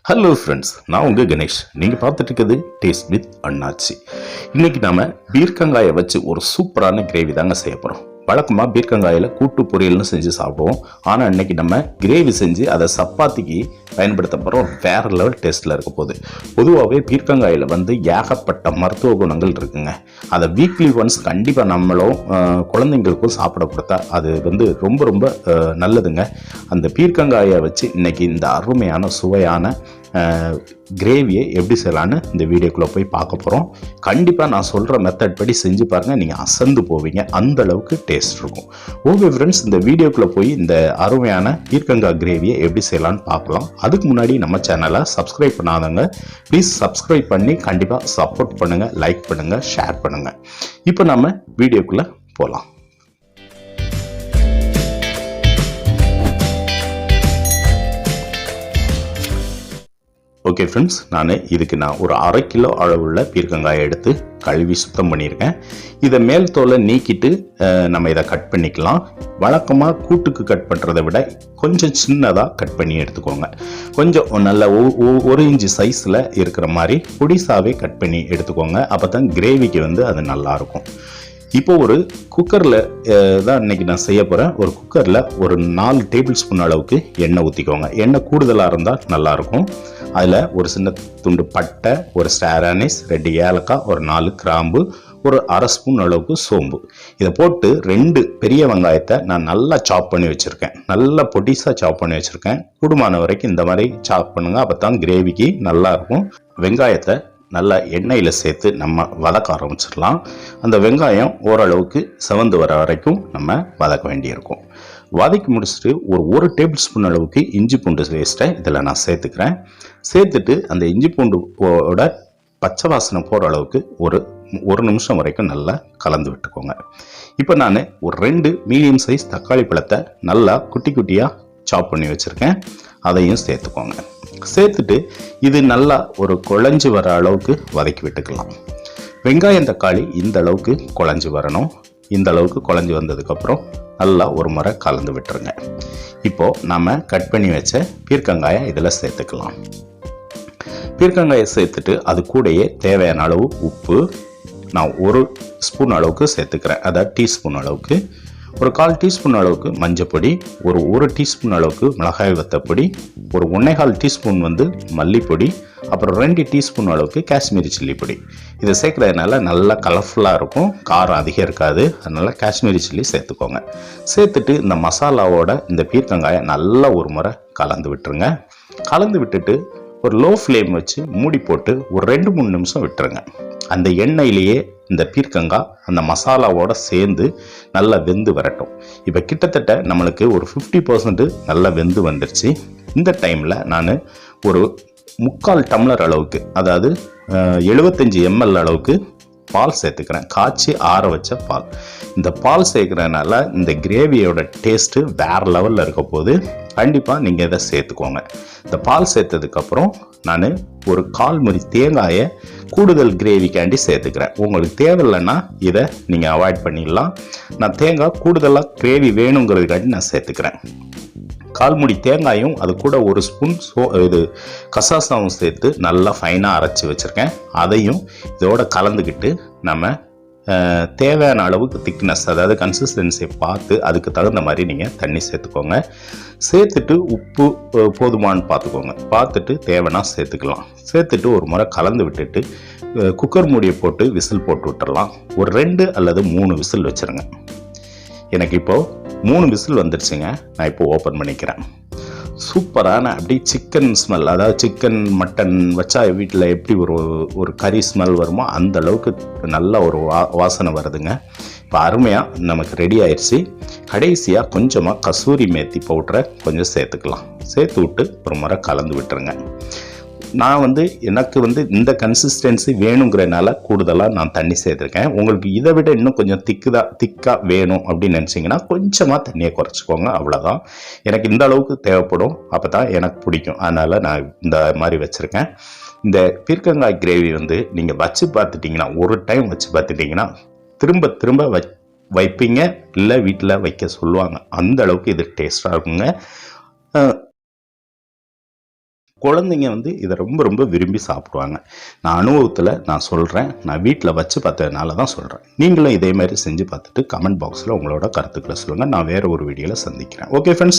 Hello friends, நான் உங்கள் கணேஷ். நீங்கள் பார்த்துட்டு இருக்கிறது டேஸ்ட் வித் அண்ணாச்சி. இன்றைக்கி நாம் பீர்க்கங்காயை வச்சு ஒரு சூப்பரான கிரேவி தாங்க செய்ய போகிறோம். வழக்கமாக பீர்க்கங்காயில் கூட்டு பொரியல்னு செஞ்சு சாப்பிடுவோம். ஆனால் இன்றைக்கி நம்ம கிரேவி செஞ்சு அதை சப்பாத்திக்கு பயன்படுத்த போகிறோம். வேறு லெவல் டேஸ்ட்டில் இருக்க போகுது. பொதுவாகவே பீர்க்கங்காயில் ஏகப்பட்ட மருத்துவ குணங்கள் இருக்குங்க. அதை வீக்லி ஒன்ஸ் கண்டிப்பாக நம்மளும் குழந்தைங்களுக்கும் சாப்பிட கொடுத்தா அது ரொம்ப ரொம்ப நல்லதுங்க. அந்த பீர்க்கங்காயை வச்சு இன்றைக்கி இந்த அருமையான சுவையான கிரேவியை எப்படி செய்யலான்னு இந்த வீடியோக்குள்ளே போய் பார்க்க போகிறோம். கண்டிப்பாக நான் சொல்கிற மெத்தட் படி செஞ்சு பாருங்கள், நீங்கள் அசந்து போவீங்க. அந்த அளவுக்கு டேஸ்ட் இருக்கும். ஓகே ஃப்ரெண்ட்ஸ், இந்த வீடியோக்குள்ளே போய் இந்த அருமையான பீர்க்கங்காய் கிரேவியை எப்படி செய்யலான்னு பார்க்கலாம். அதுக்கு முன்னாடி நம்ம சேனலை சப்ஸ்கிரைப் பண்ணாதவங்க ப்ளீஸ் சப்ஸ்கிரைப் பண்ணி கண்டிப்பாக சப்போர்ட் பண்ணுங்கள், லைக் பண்ணுங்கள், ஷேர் பண்ணுங்கள். இப்போ நம்ம வீடியோக்குள்ளே போகலாம். ஓகே ஃப்ரெண்ட்ஸ், இதுக்கு நான் ஒரு 1/2 கிலோ அளவுள்ள பீர்க்கங்காயை எடுத்து கழுவி சுத்தம் பண்ணியிருக்கேன். இதை மேல் தோலை நீக்கிட்டு நம்ம இதை கட் பண்ணிக்கலாம். வழக்கமாக கூட்டுக்கு கட் பண்ணுறதை விட கொஞ்சம் சின்னதாக கட் பண்ணி எடுத்துக்கோங்க. கொஞ்சம் நல்ல 1 இன்ச்சு சைஸில் இருக்கிற மாதிரி பொடிசாவே கட் பண்ணி எடுத்துக்கோங்க. அப்போ தான் கிரேவிக்கு அது நல்லாயிருக்கும். இப்போ ஒரு குக்கரில் தான் இன்றைக்கி நான் செய்ய போகிறேன். ஒரு குக்கரில் ஒரு 4 டேபிள் ஸ்பூன் அளவுக்கு எண்ணெய் ஊற்றிக்கோங்க. எண்ணெய் கூடுதலாக இருந்தால் நல்லாயிருக்கும். அதில் ஒரு சின்ன துண்டு பட்டை, ஒரு ஸ்டார் அனீஸ், 2 ஏலக்காய், ஒரு 4 கிராம்பு, ஒரு 1/2 ஸ்பூன் அளவுக்கு சோம்பு, இதை போட்டு 2 பெரிய வெங்காயத்தை நான் நல்லா சாப் பண்ணி வச்சுருக்கேன். நல்லா பொடிசாக சாப் பண்ணி வச்சுருக்கேன். கூடுமான வரைக்கும் இந்த மாதிரி சாப் பண்ணுங்கள். அப்போ தான் கிரேவிக்கு நல்லாயிருக்கும். வெங்காயத்தை நல்லா எண்ணெயில் சேர்த்து நம்ம வதக்க ஆரம்பிச்சிடலாம். அந்த வெங்காயம் ஓரளவுக்கு செவந்து வர வரைக்கும் நம்ம வதக்க வேண்டியிருக்கும். வதக்கி முடிச்சுட்டு ஒரு டேபிள் ஸ்பூன் அளவுக்கு இஞ்சி பூண்டு பேஸ்ட்டை இதில் நான் சேர்த்துக்கிறேன். சேர்த்துட்டு அந்த இஞ்சி பூண்டோட பச்சை வாசனை போகிற அளவுக்கு ஒரு நிமிஷம் வரைக்கும் நல்லா கலந்து விட்டுக்கோங்க. இப்போ நான் ஒரு 2 மீடியம் சைஸ் தக்காளி பழத்தை நல்லா குட்டி குட்டியாக சாப் பண்ணி வச்சுருக்கேன். அதையும் சேர்த்துக்கோங்க. சேர்த்துட்டு இது நல்லா ஒரு குழஞ்சி வர அளவுக்கு வதக்கி விட்டுக்கலாம். வெங்காயம் தக்காளி இந்த அளவுக்கு குழஞ்சி வரணும். இந்த அளவுக்கு குழஞ்சி வந்ததுக்கப்புறம் நல்லா ஒரு முறை கலந்து விட்டுருங்க. இப்போது நம்ம கட் பண்ணி வச்ச பீர்க்கங்காயை இதில் சேர்த்துக்கலாம். பீர்க்கங்காயை சேர்த்துட்டு அது கூடயே தேவையான அளவு உப்பு நான் 1 ஸ்பூன் அளவுக்கு சேர்த்துக்கிறேன். அதாவது டீஸ்பூன் அளவுக்கு. ஒரு 1/4 டீஸ்பூன் அளவுக்கு மஞ்சப்பொடி, ஒரு டீஸ்பூன் அளவுக்கு மிளகாய் வத்தப்பொடி, ஒரு 1/4 டீஸ்பூன் மல்லிப்பொடி, அப்புறம் 2 டீஸ்பூன் அளவுக்கு காஷ்மீரி சில்லி பொடி. இதை சேர்க்குறதுனால நல்லா கலர்ஃபுல்லாக இருக்கும், காரம் அதிகம் இருக்காது. அதனால் காஷ்மீரி சில்லி சேர்த்துக்கோங்க. சேர்த்துட்டு இந்த மசாலாவோட இந்த பீர்க்கங்காயை நல்லா ஒரு முறை கலந்து விட்டுருங்க. கலந்து விட்டுட்டு ஒரு லோ ஃப்ளேம் வச்சு மூடி போட்டு ஒரு 2-3 நிமிஷம் விட்டுருங்க. அந்த எண்ணெயிலேயே இந்த பீர்க்கங்காய் அந்த மசாலாவோட சேர்ந்து நல்லா வெந்து வரட்டும். இப்போ கிட்டத்தட்ட நம்மளுக்கு ஒரு 50% நல்லா வெந்து வந்துருச்சு. இந்த டைமில் நான் ஒரு 3/4 டம்ளர் அளவுக்கு, அதாவது 75 ml அளவுக்கு பால் சேர்த்துக்கிறேன். காய்ச்சி ஆற வச்ச பால். இந்த பால் சேர்க்குறதுனால இந்த கிரேவியோட டேஸ்ட்டு வேறு லெவலில் இருக்க போது கண்டிப்பாக நீங்கள் இதை சேர்த்துக்கோங்க. இந்த பால் சேர்த்ததுக்கப்புறம் நான் ஒரு 1/4 முறி தேங்காயை கூடுதல் கிரேவிக்காண்டி சேர்த்துக்கிறேன். உங்களுக்கு தேவையில்லைன்னா இதை நீங்கள் அவாய்ட் பண்ணிடலாம். நான் தேங்காய் கூடுதலாக கிரேவி வேணுங்கிறதுக்காண்டி நான் சேர்த்துக்கிறேன். 1/4 முடி தேங்காயும் அது கூட 1 ஸ்பூன் கசாசாவும் சேர்த்து நல்லா ஃபைனாக அரைச்சி வச்சுருக்கேன். அதையும் இதோட கலந்துக்கிட்டு நம்ம தேவையான அளவுக்கு திக்னஸ், அதாவது கன்சிஸ்டன்சியை பார்த்து அதுக்கு தகுந்த மாதிரி நீங்கள் தண்ணி சேர்த்துக்கோங்க. சேர்த்துட்டு உப்பு போதுமானு பார்த்துக்கோங்க. பார்த்துட்டு தேவைன்னா சேர்த்துக்கலாம். சேர்த்துட்டு ஒரு முறை கலந்து விட்டுட்டு குக்கர் மூடியை போட்டு விசில் போட்டு விட்டுறலாம். ஒரு 2 அல்லது 3 விசில் வச்சுருங்க. எனக்கு இப்போது 3 விசில் வந்துடுச்சுங்க. நான் இப்போ ஓப்பன் பண்ணிக்கிறேன். சூப்பரான அப்படி சிக்கன் ஸ்மெல், அதாவது சிக்கன் மட்டன் வச்சா வீட்டில் எப்படி ஒரு கறி ஸ்மெல் வருமோ அந்த அளவுக்கு நல்ல ஒரு வாசனை வருதுங்க. இப்போ அருமையாக நமக்கு ரெடி ஆயிடுச்சு. கடைசியாக கொஞ்சமாக கசூரி மேத்தி பவுடரை கொஞ்சம் சேர்த்துக்கலாம். சேர்த்து விட்டு ஒரு முறை கலந்து விட்டுருங்க. நான் எனக்கு இந்த கன்சிஸ்டன்சி வேணுங்கிறனால கூடுதலாக நான் தண்ணி சேர்த்துருக்கேன். உங்களுக்கு இதை விட இன்னும் கொஞ்சம் திக்காக வேணும் அப்படின்னு நினச்சிங்கன்னா கொஞ்சமாக தண்ணியை குறைச்சிக்கோங்க. அவ்வளோதான். எனக்கு இந்த அளவுக்கு தேவைப்படும். அப்போ தான் எனக்கு பிடிக்கும். அதனால் நான் இந்த மாதிரி வச்சுருக்கேன். இந்த பீர்க்கங்காய் கிரேவி நீங்கள் வச்சு பார்த்துட்டிங்கன்னா, ஒரு டைம் வச்சு பார்த்துட்டிங்கன்னா திரும்ப திரும்ப வைப்பீங்க, இல்லை வீட்டில் வைக்க சொல்லுவாங்க. அந்த அளவுக்கு இது டேஸ்ட்டாக இருக்குங்க. குழந்தைங்க வந்து இதை ரொம்ப ரொம்ப விரும்பி சாப்பிடுவாங்க. நான் அனுபவத்தில் நான் சொல்கிறேன், நான் வீட்டில் வச்சு பார்த்ததுனால தான் சொல்கிறேன். நீங்களும் இதே மாதிரி செஞ்சு பார்த்துட்டு கமெண்ட் பாக்ஸில் உங்களோட கருத்துக்களை சொல்லுங்கள். நான் வேறு ஒரு வீடியோவில் சந்திக்கிறேன். Okay friends.